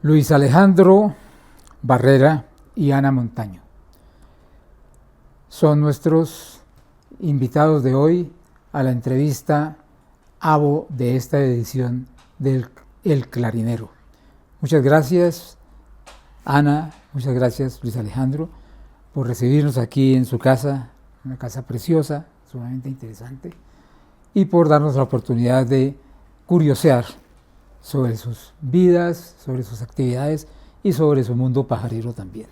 Luis Alejandro Barrera y Ana Montaño son nuestros invitados de hoy a la entrevista ABO de esta edición del El Clarinero. Muchas gracias, Ana, muchas gracias, Luis Alejandro, por recibirnos aquí en su casa, una casa preciosa, sumamente interesante, y por darnos la oportunidad de curiosear sobre sus vidas, sobre sus actividades y sobre su mundo pajarero también.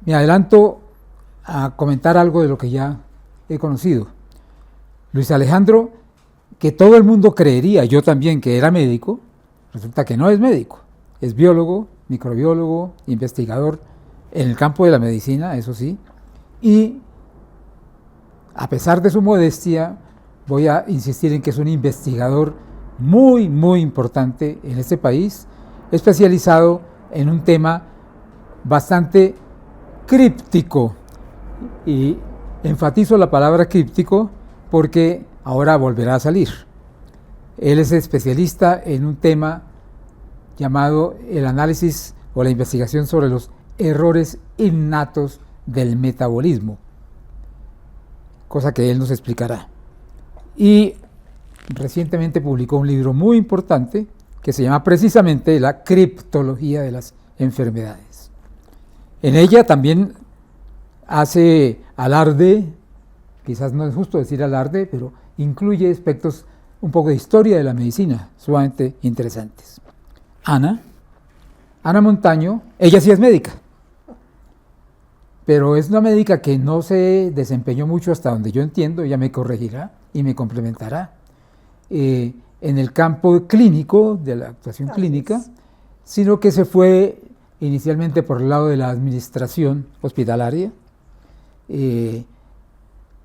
Me adelanto a comentar algo de lo que ya he conocido. Luis Alejandro, que todo el mundo creería, yo también, que era médico, resulta que no es médico, es biólogo, microbiólogo, investigador en el campo de la medicina, eso sí, y a pesar de su modestia, voy a insistir en que es un investigador muy, muy importante en este país, especializado en un tema bastante críptico, y enfatizo la palabra críptico porque ahora volverá a salir. Él es especialista en un tema llamado el análisis o la investigación sobre los errores innatos del metabolismo, cosa que él nos explicará. Y recientemente publicó un libro muy importante que se llama precisamente La criptología de las enfermedades. En ella también hace alarde, quizás no es justo decir alarde, pero incluye aspectos un poco de historia de la medicina, sumamente interesantes. Ana Montaño, ella sí es médica, pero es una médica que no se desempeñó mucho hasta donde yo entiendo, ella me corregirá y me complementará, en el campo clínico, de la actuación clínica, sino que se fue inicialmente por el lado de la administración hospitalaria,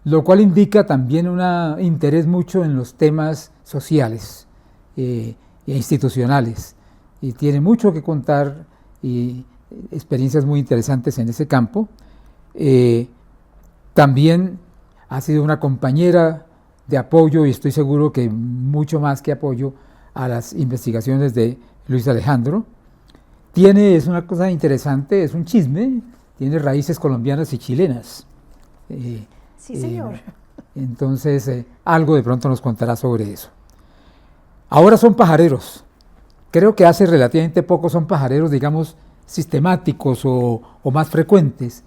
lo cual indica también un interés mucho en los temas sociales e institucionales, y tiene mucho que contar y experiencias muy interesantes en ese campo. También ha sido una compañera de apoyo, y estoy seguro que mucho más que apoyo, a las investigaciones de Luis Alejandro. Es una cosa interesante, es un chisme, tiene raíces colombianas y chilenas. Sí, señor. Entonces, algo de pronto nos contará sobre eso. Ahora son pajareros. Creo que hace relativamente poco son pajareros, digamos, sistemáticos o más frecuentes,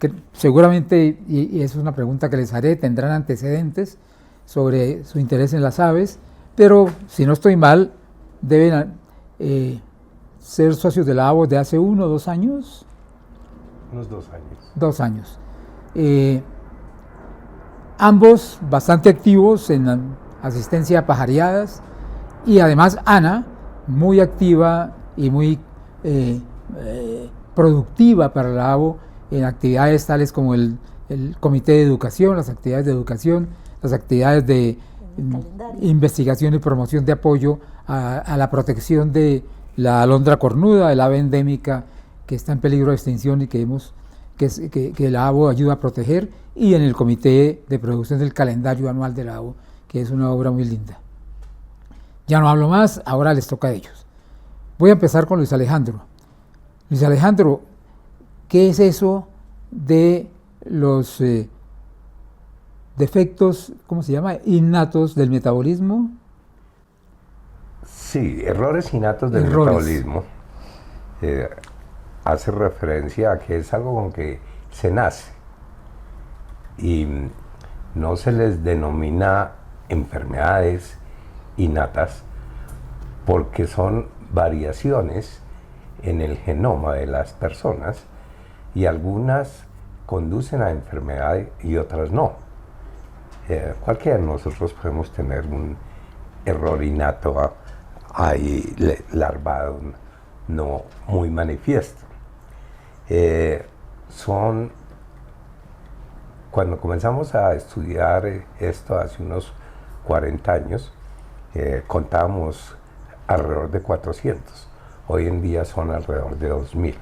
que seguramente, y eso es una pregunta que les haré, tendrán antecedentes sobre su interés en las aves, pero si no estoy mal, deben ser socios de la ABO de hace 1 o 2 años. Unos 2 años. 2 años. Ambos bastante activos en asistencia a pajareadas, y además Ana, muy activa y muy productiva para la ABO en actividades tales como el comité de educación, las actividades de educación, las actividades de investigación y promoción de apoyo a la protección de la alondra cornuda, el ave endémica que está en peligro de extinción y que la ABO ayuda a proteger, y en el comité de producción del calendario anual de la ABO, que es una obra muy linda. Ya no hablo más, ahora les toca a ellos. Voy a empezar con Luis Alejandro. Luis Alejandro, ¿qué es eso de los defectos, ¿cómo se llama?, innatos del metabolismo? Sí, errores innatos del metabolismo. Hace referencia a que es algo con que se nace y no se les denomina enfermedades innatas porque son variaciones en el genoma de las personas, y algunas conducen a enfermedad y otras no. Cualquiera de nosotros podemos tener un error innato ahí larvado, no muy manifiesto. Cuando comenzamos a estudiar esto hace unos 40 años, contábamos alrededor de 400. Hoy en día son alrededor de 2000.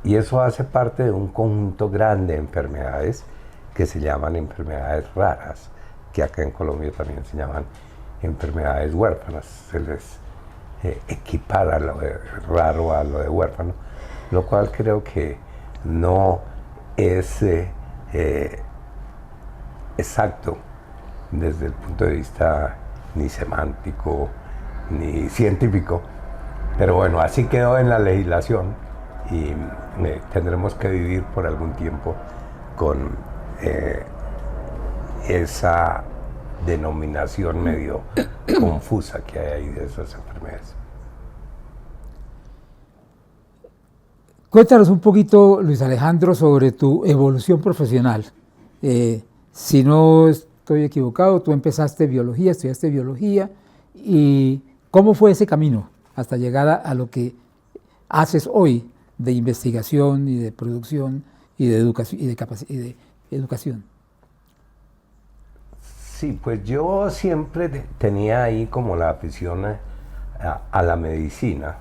Y eso hace parte de un conjunto grande de enfermedades que se llaman enfermedades raras, que acá en Colombia también se llaman enfermedades huérfanas, se les equipara lo de raro a lo de huérfano, lo cual creo que no es exacto desde el punto de vista ni semántico ni científico, pero bueno, así quedó en la legislación y tendremos que vivir por algún tiempo con esa denominación medio confusa que hay ahí de esas enfermedades. Cuéntanos un poquito, Luis Alejandro, sobre tu evolución profesional. Si no estoy equivocado, tú empezaste biología, estudiaste biología, y ¿cómo fue ese camino hasta llegar a lo que haces hoy de investigación y de producción y de educación? Sí, pues yo siempre tenía ahí como la afición a la medicina,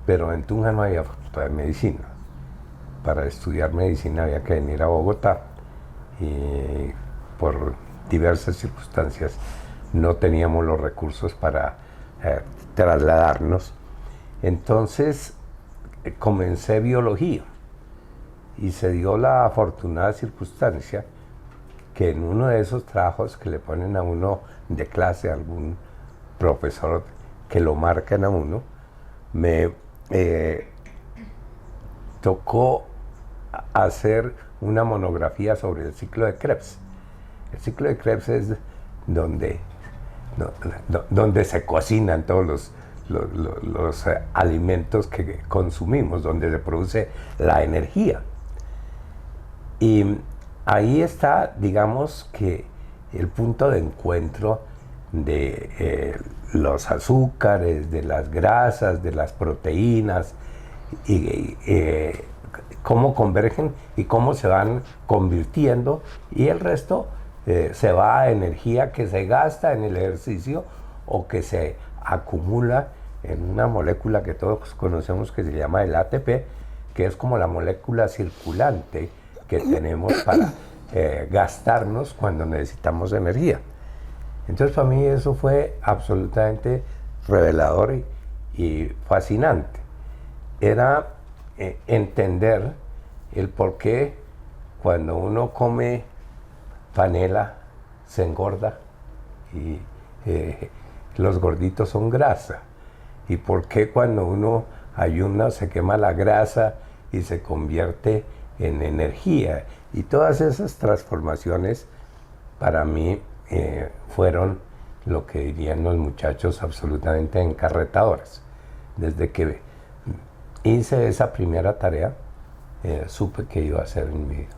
pero en Tunja no había facultad de medicina. Para estudiar medicina había que venir a Bogotá y por diversas circunstancias no teníamos los recursos para trasladarnos. Entonces comencé biología y se dio la afortunada circunstancia que en uno de esos trabajos que le ponen a uno de clase, algún profesor que lo marcan a uno, me tocó hacer una monografía sobre el ciclo de Krebs. El ciclo de Krebs es donde se cocinan todos los alimentos que consumimos, donde se produce la energía. Y ahí está, digamos, que el punto de encuentro de los azúcares, de las grasas, de las proteínas, y cómo convergen y cómo se van convirtiendo, y el resto se va a energía que se gasta en el ejercicio o que se acumula en una molécula que todos conocemos que se llama el ATP, que es como la molécula circulante que tenemos para gastarnos cuando necesitamos energía. Entonces para mí eso fue absolutamente revelador y fascinante. Era entender el por qué cuando uno come panela se engorda y los gorditos son grasa, y por qué cuando uno ayuna se quema la grasa y se convierte en energía, y todas esas transformaciones para mí fueron lo que dirían los muchachos absolutamente encarretadoras. Desde que hice esa primera tarea supe que iba a ser en mi vida.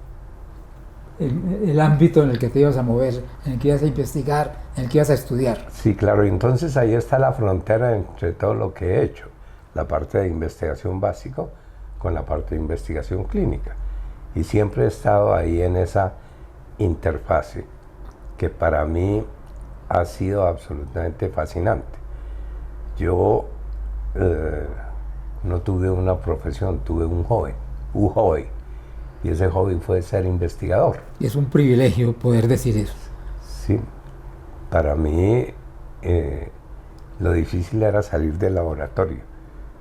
El ámbito en el que te ibas a mover, en el que ibas a investigar, en el que ibas a estudiar. Sí, claro, y entonces ahí está la frontera entre todo lo que he hecho, la parte de investigación básico con la parte de investigación clínica. Y siempre he estado ahí en esa interfase que para mí ha sido absolutamente fascinante. Yo no tuve una profesión, tuve un hobby, y ese hobby fue ser investigador. Y es un privilegio poder decir eso. Sí, para mí lo difícil era salir del laboratorio.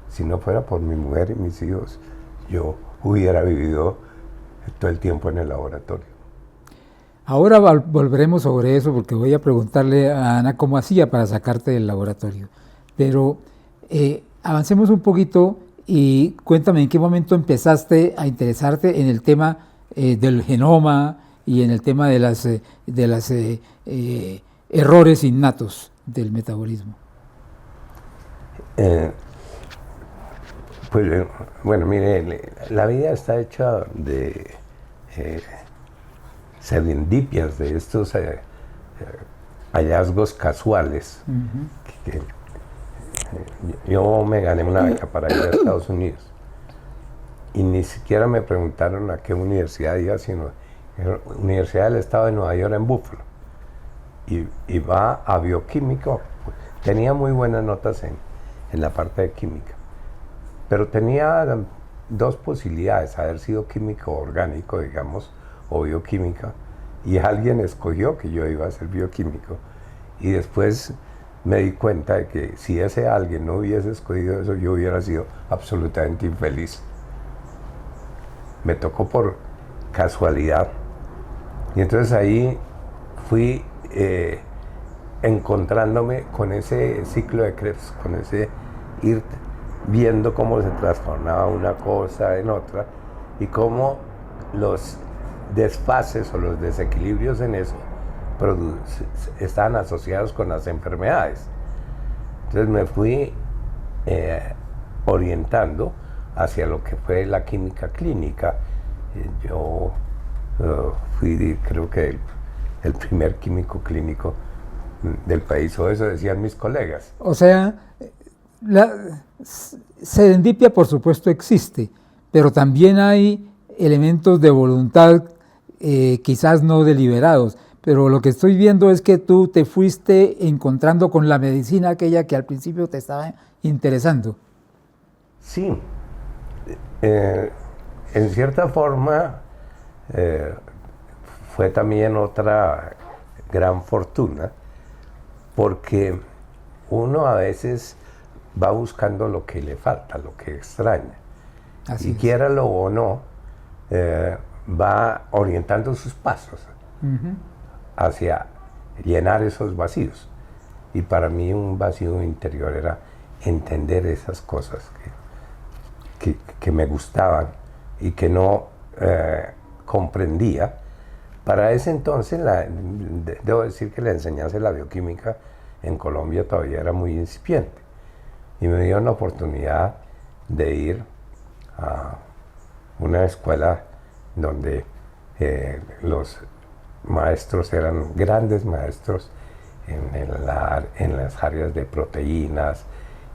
Si no fuera por mi mujer y mis hijos, yo hubiera vivido todo el tiempo en el laboratorio. Ahora volveremos sobre eso, porque voy a preguntarle a Ana cómo hacía para sacarte del laboratorio. Pero avancemos un poquito y cuéntame en qué momento empezaste a interesarte en el tema del genoma y en el tema de las errores innatos del metabolismo. Pues bueno, mire, la vida está hecha de serendipias, de estos hallazgos casuales. Yo me gané una beca para ir a Estados Unidos y ni siquiera me preguntaron a qué universidad iba, sino la Universidad del Estado de Nueva York en Buffalo, y va a bioquímico. Tenía muy buenas notas en la parte de química, pero tenía dos posibilidades: haber sido químico orgánico, digamos, o bioquímica, y alguien escogió que yo iba a ser bioquímico. Y después me di cuenta de que si ese alguien no hubiese escogido eso, yo hubiera sido absolutamente infeliz. Me tocó por casualidad. Y entonces ahí fui encontrándome con ese ciclo de Krebs, con ese ir viendo cómo se transformaba una cosa en otra y cómo los desfases o los desequilibrios en eso estaban asociados con las enfermedades. Entonces me fui orientando hacia lo que fue la química clínica. Yo fui, creo que el primer químico clínico del país, o eso decían mis colegas. O sea, la serendipia por supuesto existe, pero también hay elementos de voluntad quizás no deliberados, pero lo que estoy viendo es que tú te fuiste encontrando con la medicina aquella que al principio te estaba interesando. Sí, en cierta forma fue también otra gran fortuna, porque uno a veces va buscando lo que le falta, lo que extraña. Así y es. Quiéralo o no, va orientando sus pasos hacia llenar esos vacíos. Y para mí un vacío interior era entender esas cosas que me gustaban y que no comprendía. Para ese entonces, debo decir que la enseñanza de la bioquímica en Colombia todavía era muy incipiente. Y me dio la oportunidad de ir a una escuela donde los maestros eran grandes maestros en las áreas de proteínas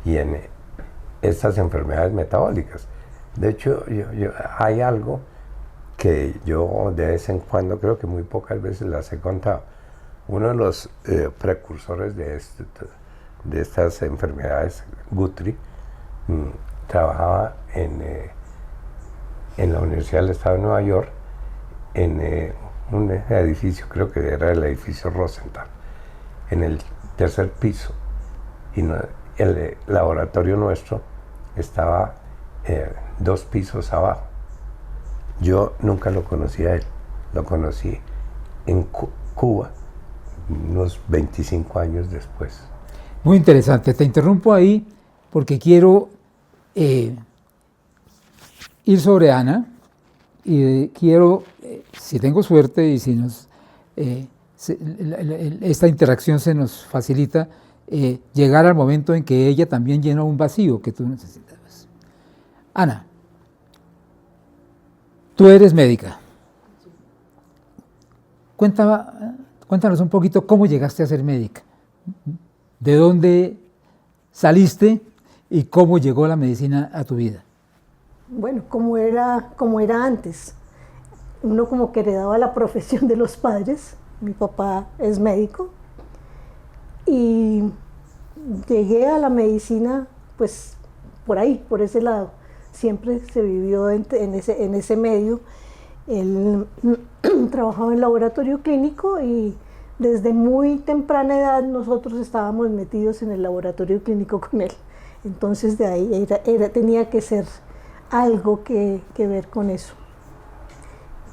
y en estas enfermedades metabólicas. De hecho, hay algo que yo de vez en cuando, creo que muy pocas veces las he contado. Uno de los precursores de estas enfermedades, Guthrie, trabajaba en la Universidad del Estado de Nueva York, en un edificio, creo que era el edificio Rosenthal, en el tercer piso. Y el laboratorio nuestro estaba 2 pisos abajo. Yo nunca lo conocí a él, lo conocí en Cuba, unos 25 años después. Muy interesante. Te interrumpo ahí porque quiero ir sobre Ana y quiero, si tengo suerte y si esta interacción se nos facilita, llegar al momento en que ella también llena un vacío que tú necesitabas. Ana, tú eres médica. Cuéntanos un poquito cómo llegaste a ser médica. ¿De dónde saliste y cómo llegó la medicina a tu vida? Bueno, como era antes. Uno como que heredaba la profesión de los padres. Mi papá es médico. Y llegué a la medicina, pues, por ahí, por ese lado. Siempre se vivió en ese medio. Él trabajaba en laboratorio clínico y desde muy temprana edad nosotros estábamos metidos en el laboratorio clínico con él. Entonces de ahí tenía que ser algo que ver con eso.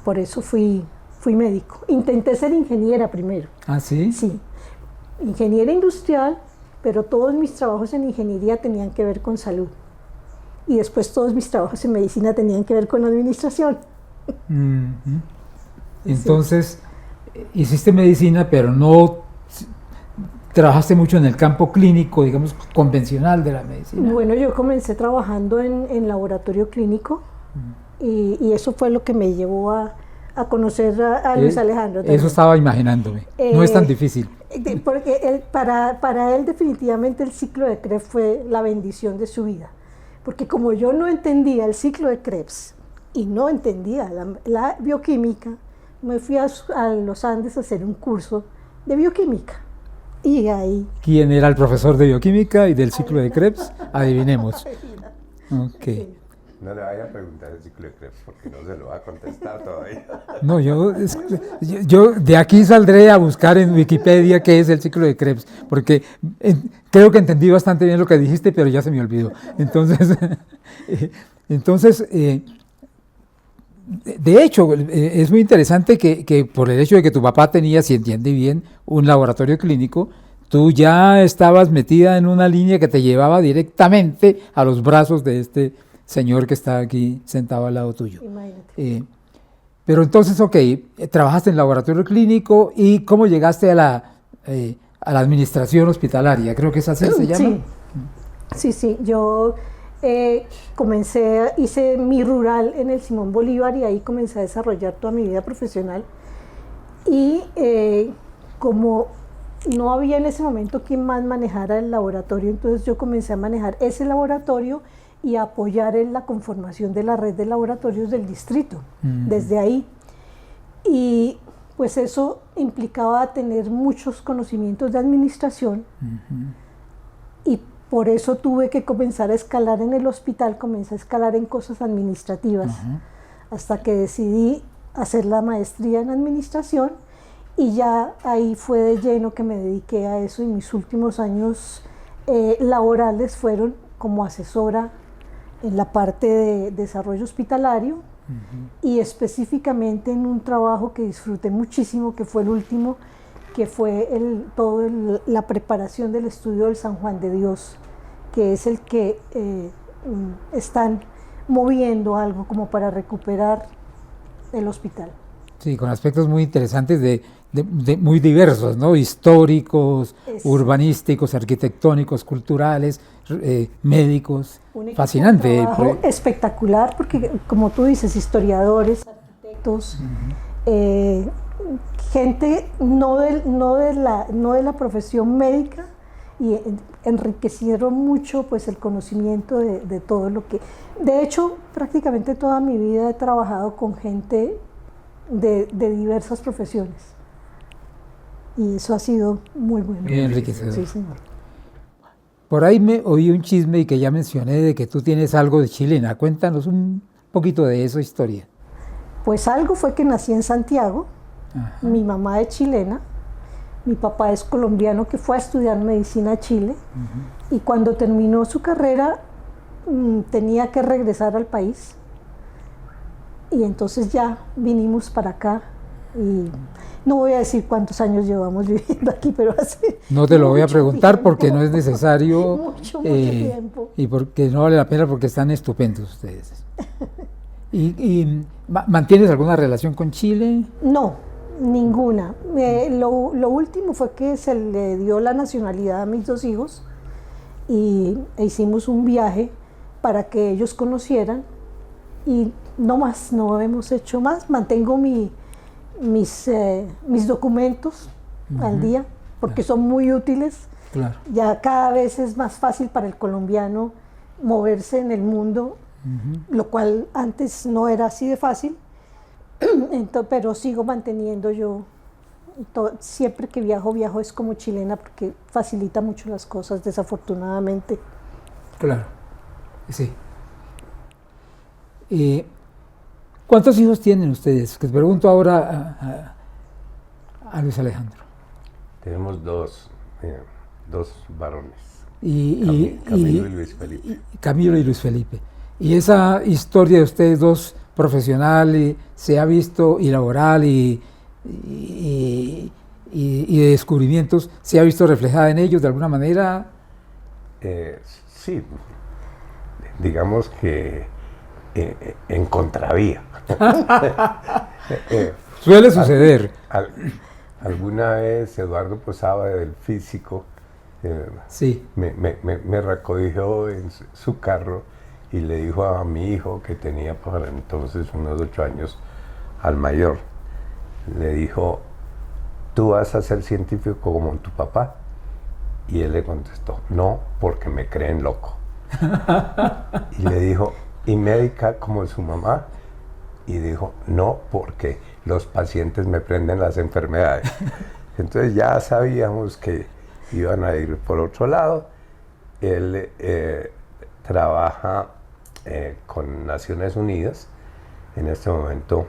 Por eso fui médico. Intenté ser ingeniera primero. ¿Ah, sí? Sí, ingeniera industrial, pero todos mis trabajos en ingeniería tenían que ver con salud. Y después todos mis trabajos en medicina tenían que ver con administración. Entonces, hiciste medicina, pero no trabajaste mucho en el campo clínico, digamos, convencional de la medicina. Bueno, yo comencé trabajando en laboratorio clínico y eso fue lo que me llevó a conocer a Luis Alejandro. Eso estaba imaginándome. No es tan difícil. Porque para él definitivamente el ciclo de Krebs fue la bendición de su vida. Porque como yo no entendía el ciclo de Krebs y no entendía la bioquímica, me fui a los Andes a hacer un curso de bioquímica. Y ahí... ¿Quién era el profesor de bioquímica y del ciclo de Krebs? Adivinemos. Ok. Sí. No le vaya a preguntar el ciclo de Krebs porque no se lo va a contestar todavía. No, yo de aquí saldré a buscar en Wikipedia qué es el ciclo de Krebs, porque creo que entendí bastante bien lo que dijiste, pero ya se me olvidó. Entonces, de hecho, es muy interesante que por el hecho de que tu papá tenía, si entiende bien, un laboratorio clínico, tú ya estabas metida en una línea que te llevaba directamente a los brazos de este señor que está aquí sentado al lado tuyo. Imagínate. Pero entonces, ok, trabajaste en laboratorio clínico y ¿cómo llegaste a la administración hospitalaria? Creo que es así se llama. Sí, yo hice mi rural en el Simón Bolívar y ahí comencé a desarrollar toda mi vida profesional. Y como no había en ese momento quien más manejara el laboratorio, entonces yo comencé a manejar ese laboratorio y a apoyar en la conformación de la red de laboratorios del distrito, desde ahí. Y pues eso implicaba tener muchos conocimientos de administración y por eso tuve que comenzar a escalar en el hospital, comencé a escalar en cosas administrativas, hasta que decidí hacer la maestría en administración y ya ahí fue de lleno que me dediqué a eso y mis últimos años laborales fueron como asesora en la parte de desarrollo hospitalario y específicamente en un trabajo que disfruté muchísimo, que fue el último, que fue la preparación del estudio del San Juan de Dios, que es el que están moviendo algo como para recuperar el hospital. Sí, con aspectos muy interesantes muy diversos, ¿no? Históricos, urbanísticos, arquitectónicos, culturales, médicos. Fascinante. Espectacular, porque como tú dices, historiadores, arquitectos, gente no de la profesión médica, y enriquecieron mucho pues el conocimiento de todo lo que... De hecho, prácticamente toda mi vida he trabajado con gente de diversas profesiones. Y eso ha sido muy bueno. Muy enriquecedor. Sí, señor. Por ahí me oí un chisme y que ya mencioné de que tú tienes algo de chilena. Cuéntanos un poquito de esa historia. Pues algo fue que nací en Santiago. Mi mamá es chilena, mi papá es colombiano que fue a estudiar medicina a Chile y cuando terminó su carrera tenía que regresar al país y entonces ya vinimos para acá y no voy a decir cuántos años llevamos viviendo aquí, pero hace no te lo voy a preguntar tiempo. Porque no es necesario mucho tiempo. Y porque no vale la pena porque están estupendos ustedes. ¿Y mantienes alguna relación con Chile? No, ninguna. Lo último fue que se le dio la nacionalidad a mis dos hijos e hicimos un viaje para que ellos conocieran y no más, no hemos hecho más. Mantengo mis documentos al día porque son muy útiles. Claro. Ya cada vez es más fácil para el colombiano moverse en el mundo, lo cual antes no era así de fácil. Pero sigo manteniendo yo, siempre que viajo es como chilena porque facilita mucho las cosas, desafortunadamente. Claro, sí. ¿Cuántos hijos tienen ustedes? Que te pregunto ahora a Luis Alejandro. Tenemos dos varones, Camilo y Luis Felipe. Camilo y Luis Felipe. Y esa historia de ustedes dos profesional se ha visto, y laboral y de descubrimientos, se ha visto reflejada en ellos de alguna manera. Sí, digamos que en contravía. Suele suceder. Alguna vez Eduardo Posada, del físico, sí. me recodió en su carro y le dijo a mi hijo, que tenía para entonces unos 8 años, al mayor, le dijo: ¿tú vas a ser científico como tu papá? Y él le contestó: no, porque me creen loco. Y le dijo: ¿y médica como su mamá? Y dijo: no, porque los pacientes me prenden las enfermedades. Entonces ya sabíamos que iban a ir por otro lado. Él trabaja con Naciones Unidas. En este momento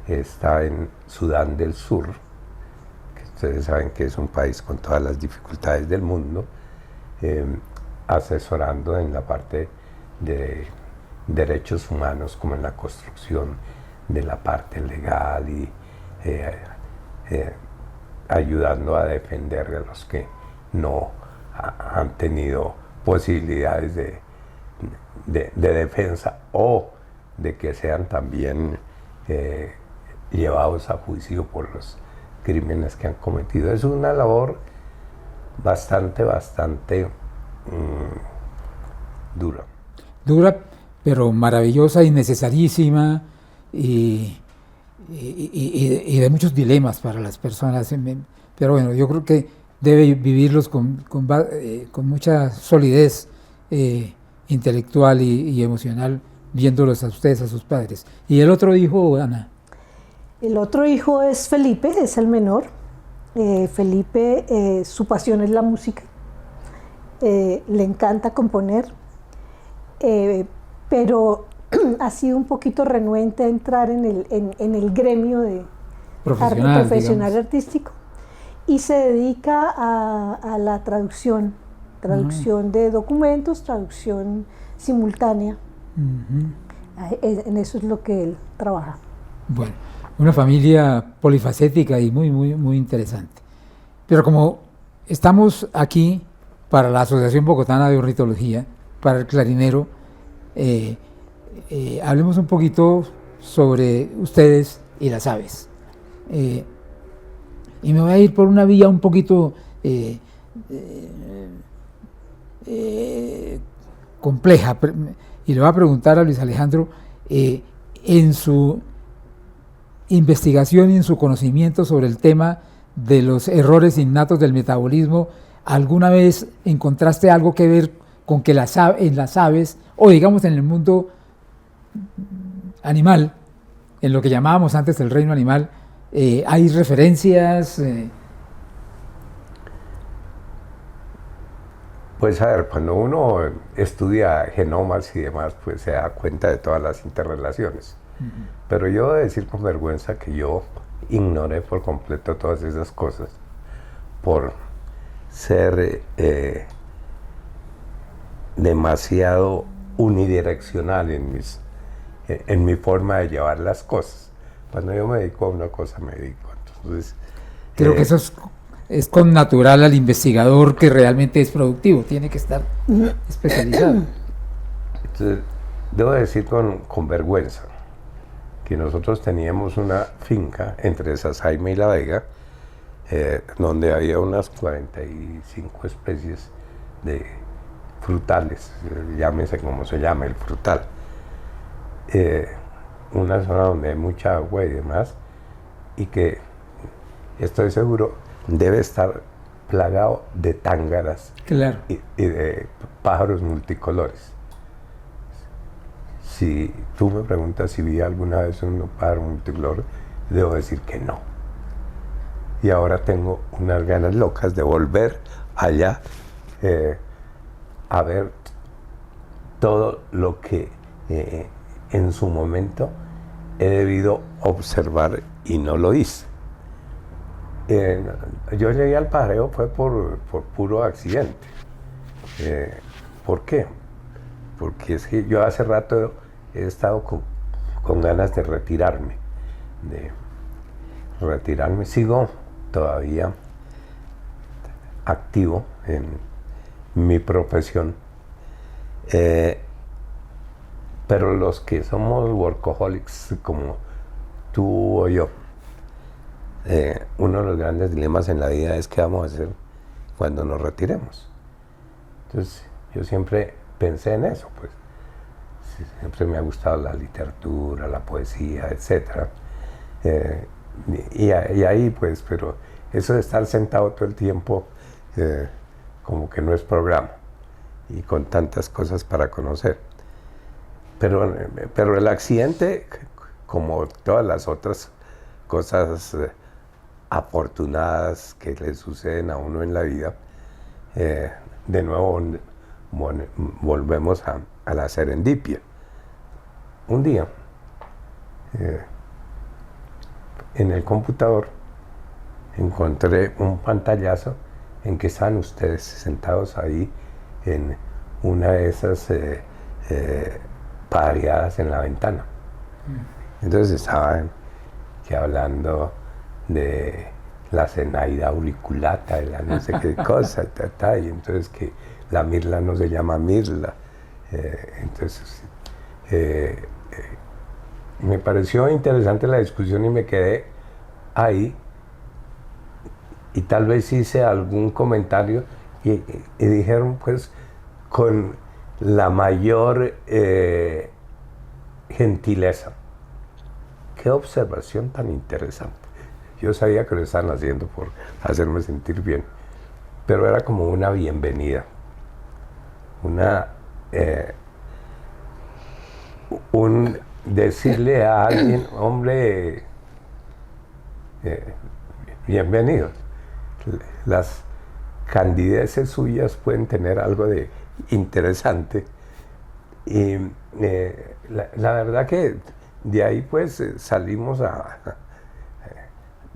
está en Sudán del Sur, que ustedes saben que es un país con todas las dificultades del mundo, asesorando en la parte de derechos humanos, como en la construcción de la parte legal y ayudando a defender a los que no han tenido posibilidades de defensa o de que sean también llevados a juicio por los crímenes que han cometido. Es una labor bastante dura. Dura, pero maravillosa y necesarísima y de muchos dilemas para las personas. Pero bueno, yo creo que debe vivirlos con mucha solidez intelectual y emocional, viéndolos a ustedes, a sus padres. ¿Y el otro hijo, Ana? El otro hijo es Felipe, es el menor. Felipe, su pasión es la música. Le encanta componer, pero ha sido un poquito renuente a entrar en el gremio de profesional artístico, y se dedica a la traducción de documentos, traducción simultánea. En eso es lo que él trabaja. Bueno, una familia polifacética y muy interesante. Pero como estamos aquí para la Asociación Bogotana de Ornitología, para el clarinero, hablemos un poquito sobre ustedes y las aves. Y me voy a ir por una vía un poquito compleja, y le voy a preguntar a Luis Alejandro, en su investigación y en su conocimiento sobre el tema de los errores innatos del metabolismo, ¿alguna vez encontraste algo que ver con que en las aves, o digamos en el mundo animal, en lo que llamábamos antes el reino animal, hay referencias? Pues a ver, cuando uno estudia genomas y demás, pues se da cuenta de todas las interrelaciones. Pero yo debo decir con vergüenza que yo ignoré por completo todas esas cosas por ser demasiado unidireccional en mi forma de llevar las cosas. Cuando yo me dedico a una cosa, me dedico. Entonces, creo que eso es con natural al investigador que realmente es productivo, tiene que estar especializado. Entonces, debo decir con vergüenza que nosotros teníamos una finca entre Sasaima y La Vega, donde había unas 45 especies de frutales, llámese como se llame el frutal. Una zona donde hay mucha agua y demás, y que estoy seguro debe estar plagado de tángaras, claro, y de pájaros multicolores. Si tú me preguntas si vi alguna vez un pájaro multicolor, debo decir que no. Y ahora tengo unas ganas locas de volver allá a ver todo lo que en su momento he debido observar y no lo hice. Yo llegué al pajareo fue por puro accidente. ¿Por qué? Porque es que yo hace rato he estado con ganas de retirarme. Sigo todavía activo en mi profesión, pero los que somos workaholics como tú o yo, uno de los grandes dilemas en la vida es qué vamos a hacer cuando nos retiremos. Entonces yo siempre pensé en eso, pues siempre me ha gustado la literatura, la poesía, etcétera, y ahí pues, pero eso de estar sentado todo el tiempo como que no es programa, y con tantas cosas para conocer. Pero el accidente, como todas las otras cosas afortunadas que le suceden a uno en la vida, de nuevo volvemos a la serendipia. un día, en el computador, encontré un pantallazo en que están ustedes sentados ahí en una de esas pareadas en la ventana. Entonces estaban que hablando de la Zenaida auriculata, de la no sé qué cosa, y entonces que la mirla no se llama mirla. Entonces me pareció interesante la discusión y me quedé ahí, y tal vez hice algún comentario y dijeron pues con la mayor gentileza: qué observación tan interesante. Yo sabía que lo estaban haciendo por hacerme sentir bien, pero era como una bienvenida, un decirle a alguien: hombre, bienvenido. Las candideces suyas pueden tener algo de interesante, y la verdad que de ahí pues salimos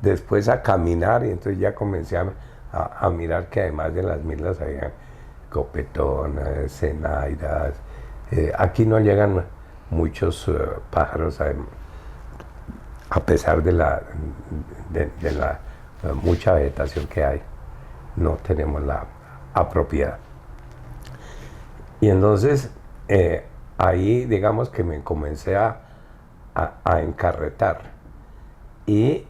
después a caminar, y entonces ya comencé a mirar que además de las mirlas había copetonas, cenaidas. Aquí no llegan muchos pájaros, a pesar de la mucha vegetación que hay, no tenemos la apropiada. Y entonces ahí digamos que me comencé a encarretar, y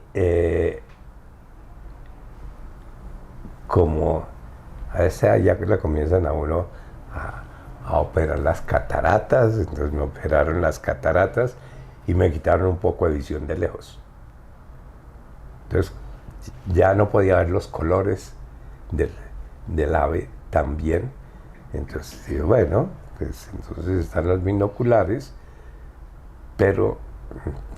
como a esa edad ya que le comienzan a uno a operar las cataratas, entonces me operaron las cataratas y me quitaron un poco de visión de lejos. Entonces ya no podía ver los colores del ave tan bien. Entonces digo, bueno, pues entonces están los binoculares, pero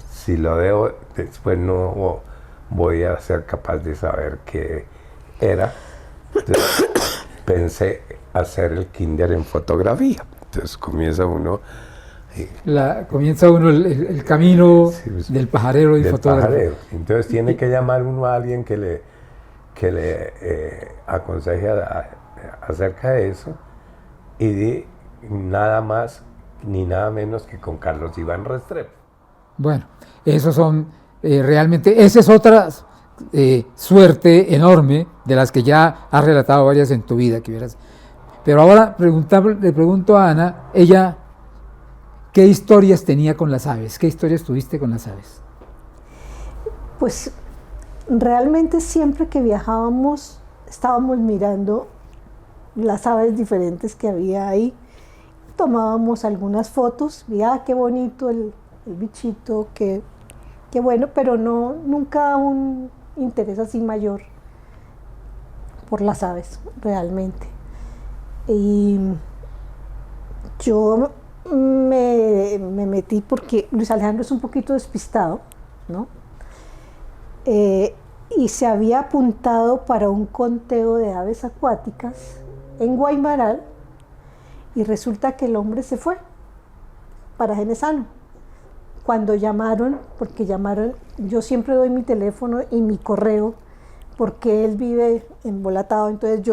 si lo veo después no voy a ser capaz de saber qué era. Entonces pensé hacer el kinder en fotografía. Entonces comienza uno el camino, sí, pues, del pajarero y del fotógrafo. Pajarero. Entonces tiene que llamar uno a alguien que le aconseje acerca de eso, y di nada más ni nada menos que con Carlos Iván Restrepo. Bueno, esos son realmente, esa es otra suerte enorme de las que ya has relatado varias en tu vida. Pero ahora le pregunto a Ana, ella, ¿qué historias tenía con las aves? ¿Qué historias tuviste con las aves? Pues realmente siempre que viajábamos estábamos mirando las aves diferentes que había ahí, tomábamos algunas fotos, y qué bonito el bichito, qué bueno, pero nunca un interés así mayor por las aves realmente. Y yo me metí porque Luis Alejandro es un poquito despistado, ¿no? Y se había apuntado para un conteo de aves acuáticas en Guaymaral, y resulta que el hombre se fue para Genesano. Cuando llamaron, yo siempre doy mi teléfono y mi correo, porque él vive embolatado, entonces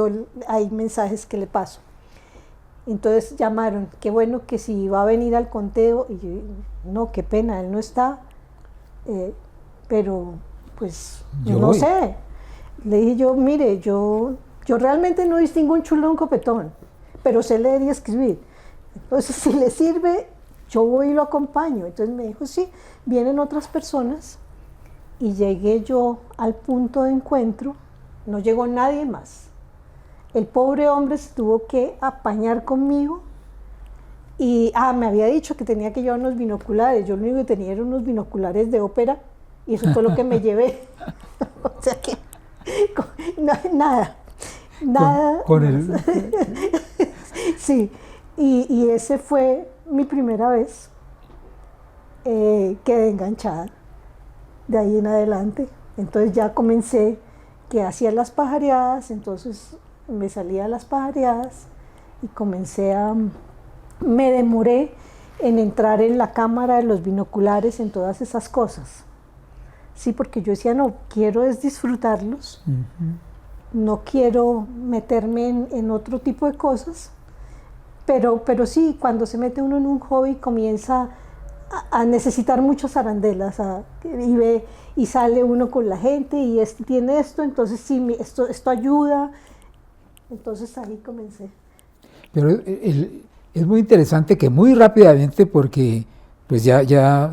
hay mensajes que le paso. Entonces llamaron, qué bueno que si va a venir al conteo, y yo, no, qué pena, él no está, pero pues yo no sé. Le dije yo, mire, yo realmente no distingo un chulo de un copetón, pero sé leer y escribir. Entonces, si le sirve, yo voy y lo acompaño. Entonces me dijo, sí, vienen otras personas, y llegué yo al punto de encuentro, no llegó nadie más. El pobre hombre se tuvo que apañar conmigo, y me había dicho que tenía que llevar unos binoculares. Yo lo único que tenía eran unos binoculares de ópera, y eso fue lo que me llevé. O sea que nada. Sí, y ese fue mi primera vez. Quedé enganchada de ahí en adelante. Entonces ya comencé que hacía las pajareadas, entonces me salía a las pajareadas y me demoré en entrar en la cámara, en los binoculares, en todas esas cosas. Sí, porque yo decía, no, quiero es disfrutarlos, no quiero meterme en otro tipo de cosas, pero sí, cuando se mete uno en un hobby comienza a necesitar muchas arandelas, y ve y sale uno con la gente y este tiene esto, entonces sí, esto ayuda, entonces ahí comencé. Pero es muy interesante que muy rápidamente, porque pues ya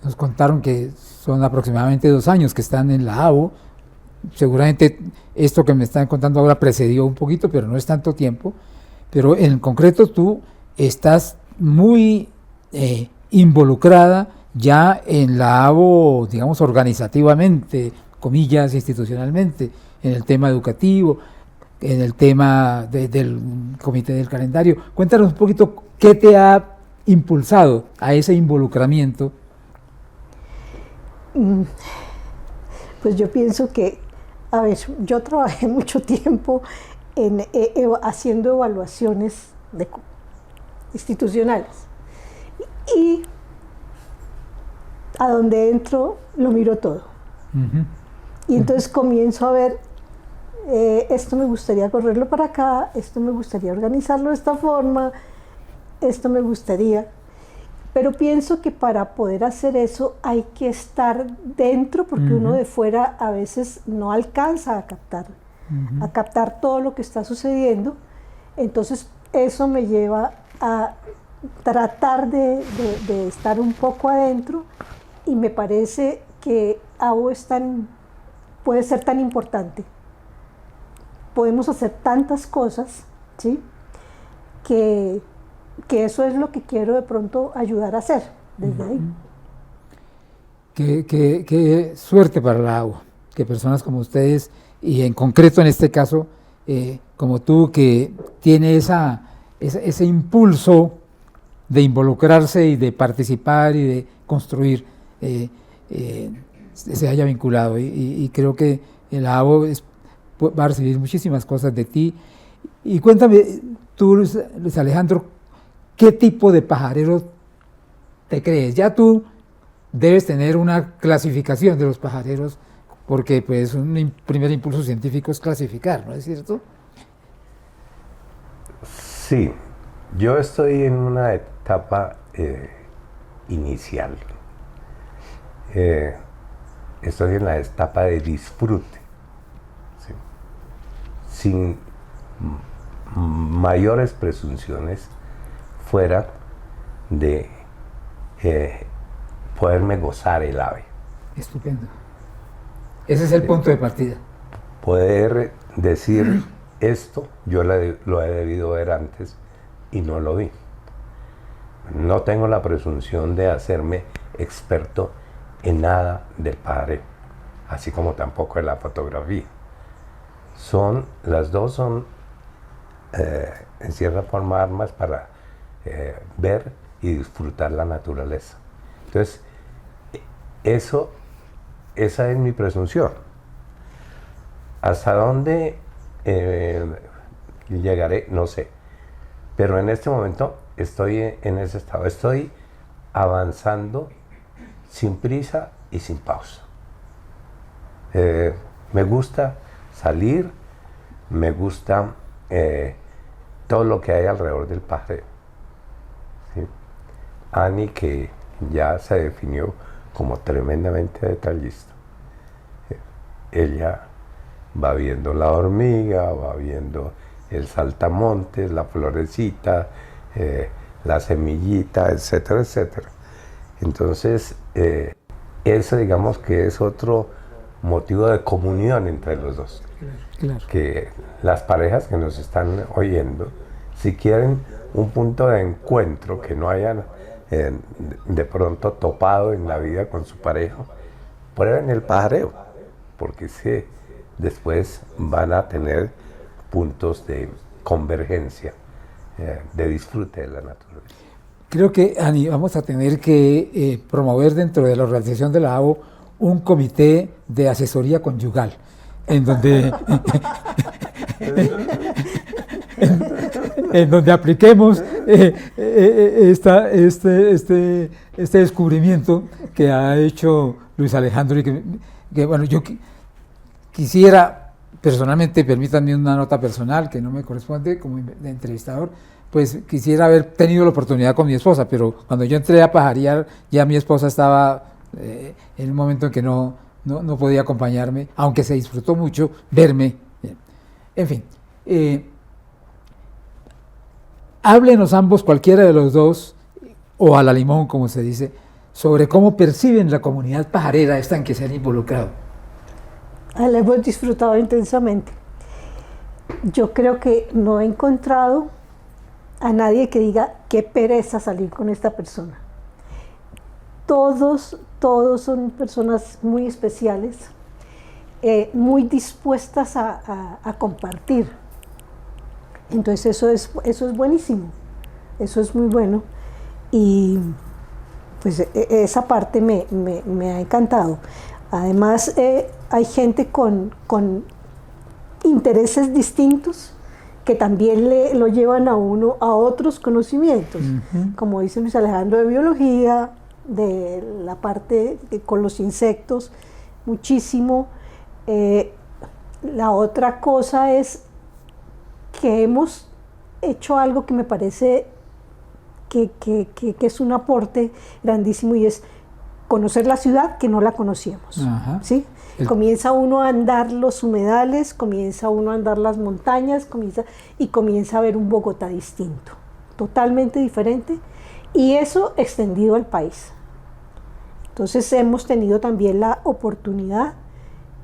nos contaron que son aproximadamente 2 años que están en la ABO, seguramente esto que me están contando ahora precedió un poquito, pero no es tanto tiempo, pero en concreto tú estás muy involucrada ya en la ABO, digamos, organizativamente, comillas, institucionalmente, en el tema educativo, en el tema del comité del calendario. Cuéntanos un poquito qué te ha impulsado a ese involucramiento. Pues yo pienso que, a ver, yo trabajé mucho tiempo haciendo evaluaciones institucionales y a donde entro lo miro todo. Y entonces comienzo a ver, esto me gustaría correrlo para acá, esto me gustaría organizarlo de esta forma, esto me gustaría. Pero pienso que para poder hacer eso hay que estar dentro, porque uno de fuera a veces no alcanza a captar todo lo que está sucediendo. Entonces eso me lleva a tratar de estar un poco adentro, y me parece que ABO puede ser tan importante. Podemos hacer tantas cosas, ¿sí? Que eso es lo que quiero de pronto ayudar a hacer desde ahí. Qué suerte para la ABO, que personas como ustedes, y en concreto en este caso, como tú, que tiene ese impulso de involucrarse y de participar y de construir, se haya vinculado. Y creo que la ABO va a recibir muchísimas cosas de ti. Y cuéntame, tú, Luis Alejandro, ¿qué tipo de pajarero te crees? Ya tú debes tener una clasificación de los pajareros, porque pues un primer impulso científico es clasificar, ¿no es cierto? Sí, yo estoy en una etapa inicial. Estoy en la etapa de disfrute, ¿sí? Sin mayores presunciones, fuera de poderme gozar el ave. Estupendo. Ese es el punto de partida. Poder decir esto, yo lo he debido ver antes y no lo vi. No tengo la presunción de hacerme experto en nada del pajareo, así como tampoco en la fotografía. Las dos son en cierta forma armas para ver y disfrutar la naturaleza. Entonces, esa es mi presunción. ¿Hasta dónde llegaré? No sé. Pero en este momento estoy en ese estado. Estoy avanzando sin prisa y sin pausa. Me gusta salir, me gusta todo lo que hay alrededor del pajareo. ¿Sí? Ani, que ya se definió como tremendamente detallista, ella va viendo la hormiga, va viendo el saltamontes, la florecita, la semillita, etcétera, etcétera. Entonces, eso digamos que es otro motivo de comunión entre los dos. Claro. Que las parejas que nos están oyendo, si quieren un punto de encuentro que no hayan de pronto topado en la vida con su pareja, prueben el pajareo, porque después van a tener puntos de convergencia, de disfrute de la naturaleza. Creo que, Ani, vamos a tener que promover dentro de la organización de la ABO un comité de asesoría conyugal, en donde, en donde apliquemos este descubrimiento que ha hecho Luis Alejandro y que bueno, yo quisiera personalmente, permítanme una nota personal que no me corresponde como de entrevistador, pues quisiera haber tenido la oportunidad con mi esposa, pero cuando yo entré a pajarear ya mi esposa estaba en un momento en que no podía acompañarme, aunque se disfrutó mucho verme. En fin, háblenos ambos, cualquiera de los dos, o a la limón, como se dice, sobre cómo perciben la comunidad pajarera esta en que se han involucrado. La hemos disfrutado intensamente. Yo creo que no he encontrado a nadie que diga qué pereza salir con esta persona. Todos son personas muy especiales, muy dispuestas a compartir. Entonces eso es buenísimo, eso es muy bueno. Y pues esa parte me ha encantado. Además, hay gente con intereses distintos que también lo llevan a uno a otros conocimientos, como dice Luis Alejandro, de biología, de la parte con los insectos, muchísimo. La otra cosa es que hemos hecho algo que me parece que es un aporte grandísimo, y es conocer la ciudad que no la conocíamos. ¿Sí? Comienza uno a andar los humedales, comienza uno a andar las montañas, comienza a ver un Bogotá distinto, totalmente diferente, y eso extendido al país. Entonces hemos tenido también la oportunidad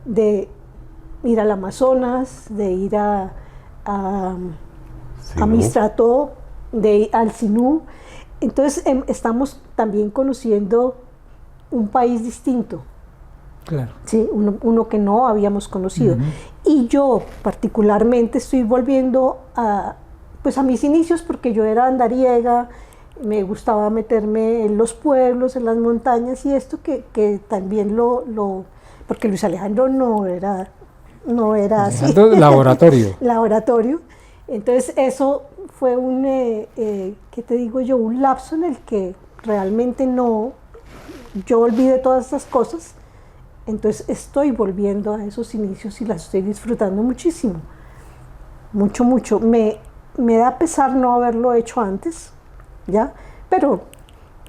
de ir al Amazonas, de ir a Mistrató, de ir al Sinú. Entonces estamos también conociendo un país distinto. Claro. ¿Sí? Uno que no habíamos conocido. Y yo particularmente estoy volviendo a mis inicios, porque yo era andariega, me gustaba meterme en los pueblos, en las montañas, y esto que también porque Luis Alejandro no era así. Laboratorio. Entonces eso fue ¿qué te digo yo? Un lapso en el que realmente yo olvidé todas esas cosas. Entonces estoy volviendo a esos inicios y las estoy disfrutando muchísimo. Mucho. Me da pesar no haberlo hecho antes, ¿ya? Pero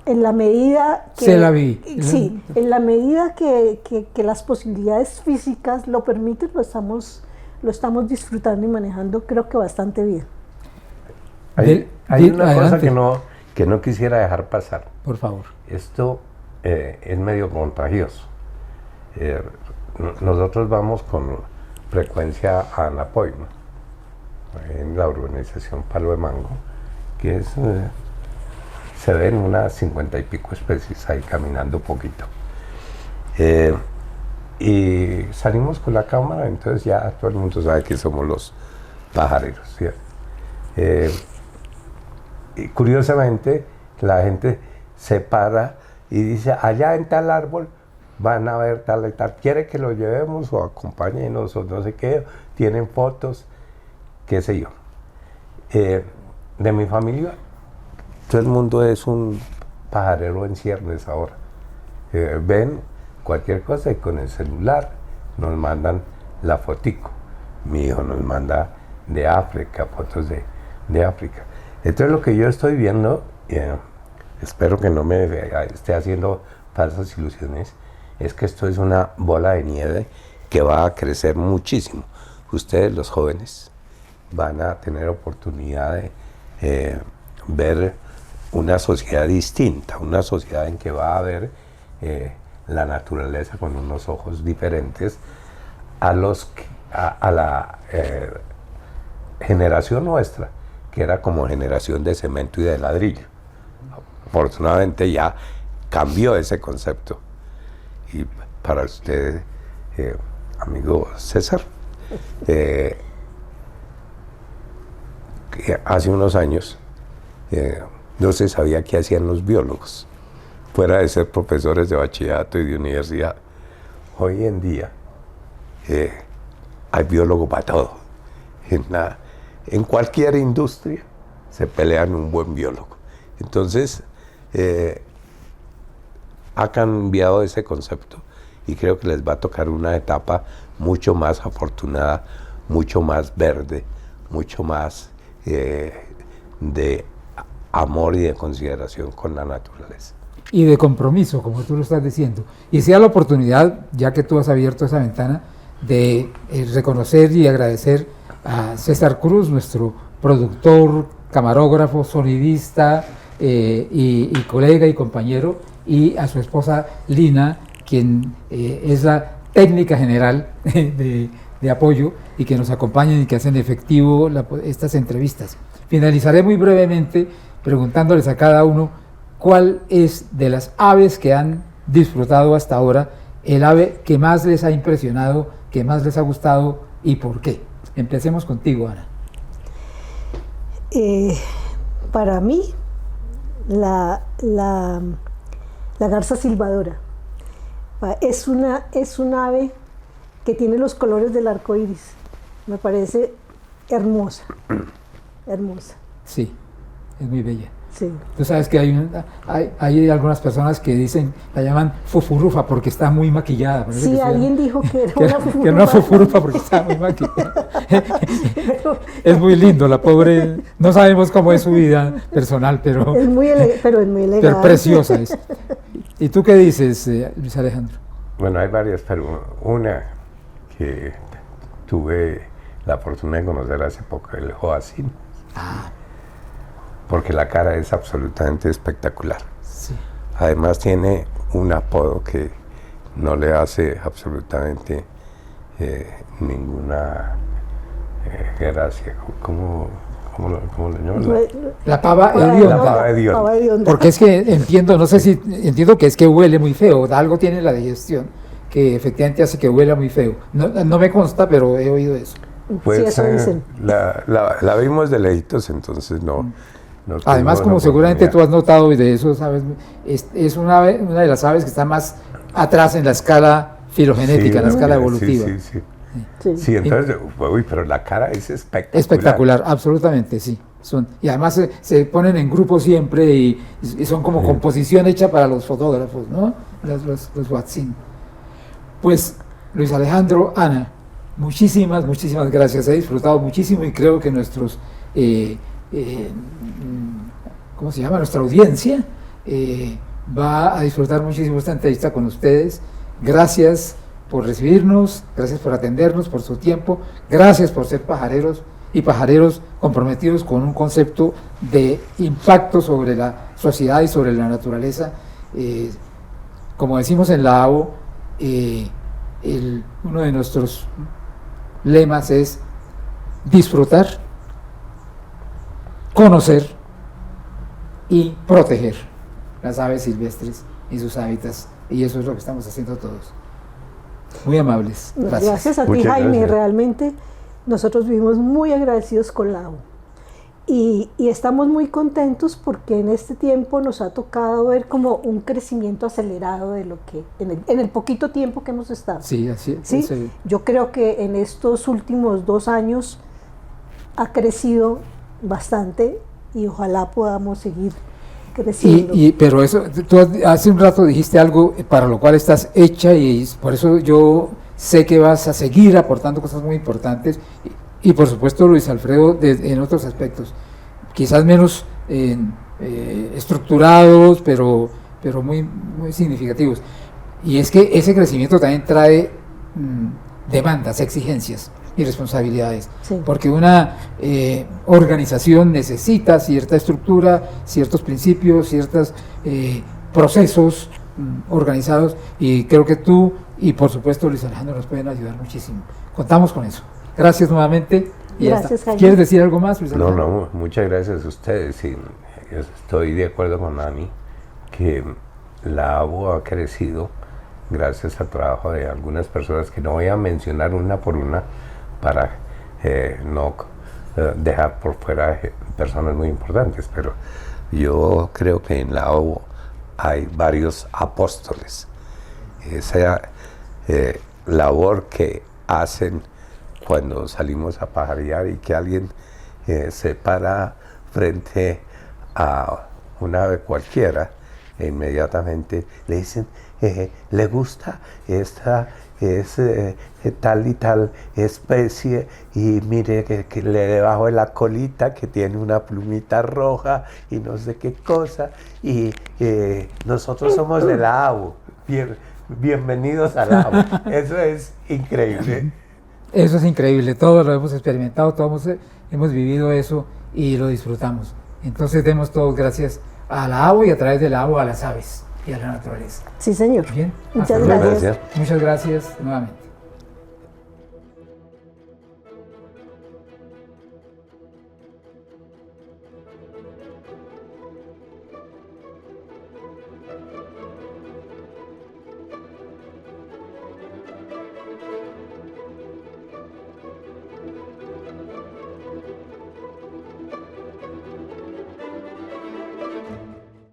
en la medida que... Se la vi. Sí, en la medida que las posibilidades físicas lo permiten, lo estamos disfrutando y manejando, creo que bastante bien. Hay una cosa que no quisiera dejar pasar. Por favor. Esto es medio contagioso. Nosotros vamos con frecuencia a Anapoima, en la urbanización Palo de Mango, que es, se ven unas 50 y pico especies ahí caminando poquito. Y salimos con la cámara, entonces ya todo el mundo sabe que somos los pajareros, ¿cierto? Y curiosamente la gente se para y dice, allá en tal árbol van a ver tal y tal, quiere que lo llevemos o acompáñenos o no sé qué, tienen fotos, qué sé yo. De mi familia, todo el mundo es un pajarero en ciernes ahora. Ven cualquier cosa y con el celular nos mandan la fotico. Mi hijo nos manda de África, fotos de África. Entonces lo que yo estoy viendo, espero que no me esté haciendo falsas ilusiones, es que esto es una bola de nieve que va a crecer muchísimo. Ustedes, los jóvenes, van a tener oportunidad de ver una sociedad distinta, una sociedad en que va a ver la naturaleza con unos ojos diferentes a la generación nuestra, que era como generación de cemento y de ladrillo. Afortunadamente ya cambió ese concepto. Y para usted, amigo César, que hace unos años no se sabía qué hacían los biólogos, fuera de ser profesores de bachillerato y de universidad. Hoy en día hay biólogo para todo. En cualquier industria se pelean un buen biólogo. Entonces, ha cambiado ese concepto y creo que les va a tocar una etapa mucho más afortunada, mucho más verde, mucho más de amor y de consideración con la naturaleza. Y de compromiso, como tú lo estás diciendo. Y sea la oportunidad, ya que tú has abierto esa ventana, de reconocer y agradecer a César Cruz, nuestro productor, camarógrafo, sonidista y colega y compañero, y a su esposa Lina, quien es la técnica general de apoyo y que nos acompañan y que hacen efectivo estas entrevistas. Finalizaré muy brevemente preguntándoles a cada uno cuál es de las aves que han disfrutado hasta ahora el ave que más les ha impresionado, que más les ha gustado y por qué. Empecemos contigo, Ana. Para mí, la garza silbadora es una ave que tiene los colores del arco iris. Me parece hermosa, hermosa. Sí, es muy bella. Sí. Tú sabes que hay algunas personas que dicen, la llaman fufurufa porque está muy maquillada. Sí, alguien dijo que era una fufurufa. Que era una fufurufa porque está muy maquillada. Es muy lindo, la pobre, no sabemos cómo es su vida personal, pero es muy elegante. Pero preciosa es. ¿Y tú qué dices, Luis Alejandro? Bueno, hay varias, pero una que tuve la fortuna de conocer hace poco, el joacín. Porque la cara es absolutamente espectacular. Sí. Además tiene un apodo que no le hace absolutamente ninguna gracia. ¿Cómo lo llaman? La pava hedionda. La pava hedionda. Porque es que entiendo que es que huele muy feo, algo tiene la digestión que efectivamente hace que huela muy feo. No me consta, pero he oído eso. Pues sí, eso dicen. La vimos de lejitos, entonces no. Además, como seguramente tú has notado y de eso sabes, es una de las aves que está más atrás en la escala filogenética, en la escala evolutiva. Sí, entonces, pero la cara es espectacular. Espectacular, absolutamente, sí. Y además se ponen en grupo siempre y son como composición hecha para los fotógrafos, ¿no? Los Watson. Pues, Luis Alejandro, Ana, muchísimas gracias. He disfrutado muchísimo y creo que nuestros... ¿cómo se llama? Nuestra audiencia va a disfrutar muchísimo esta entrevista con ustedes. Gracias por recibirnos, gracias por atendernos, por su tiempo, gracias por ser pajareros y pajareros comprometidos con un concepto de impacto sobre la sociedad y sobre la naturaleza. Como decimos en la AO, uno de nuestros lemas es disfrutar, conocer y proteger las aves silvestres y sus hábitats, y eso es lo que estamos haciendo todos. Muy amables. Gracias a ti, Jaime. Gracias. Realmente nosotros vivimos muy agradecidos con la AO y estamos muy contentos porque en este tiempo nos ha tocado ver como un crecimiento acelerado de lo que en el poquito tiempo que hemos estado. Sí, así es. ¿Sí? Sí. Yo creo que en estos últimos 2 años ha crecido bastante y ojalá podamos seguir creciendo. Pero eso, tú hace un rato dijiste algo para lo cual estás hecha y por eso yo sé que vas a seguir aportando cosas muy importantes y por supuesto Luis Alfredo en otros aspectos, quizás menos estructurados, pero muy significativos. Y es que ese crecimiento también trae demandas, exigencias y responsabilidades, sí. Porque una organización necesita cierta estructura, ciertos principios, ciertos procesos organizados, y creo que tú y por supuesto Luis Alejandro nos pueden ayudar muchísimo. Contamos con eso. Gracias nuevamente. Y gracias, Jaime. ¿Quieres decir algo más, Luis Alejandro? No, muchas gracias a ustedes. Y estoy de acuerdo con Ani que la ABO ha crecido gracias al trabajo de algunas personas que no voy a mencionar una por una para no dejar por fuera personas muy importantes, pero yo creo que en la ABO hay varios apóstoles. Esa labor que hacen cuando salimos a pajarear y que alguien se para frente a una ave cualquiera, e inmediatamente le dicen, ¿le gusta esta tal y tal especie? Y mire que le debajo de la colita que tiene una plumita roja y no sé qué cosa, y nosotros somos de la ABO. Bienvenidos a la ABO. Eso es increíble. Eso es increíble, todos lo hemos experimentado, todos hemos vivido eso y lo disfrutamos. Entonces demos todos gracias a la ABO y a través de la ABO a las aves y a la naturaleza. Sí, señor. Bien. Muchas Hasta luego. gracias. Muchas gracias nuevamente.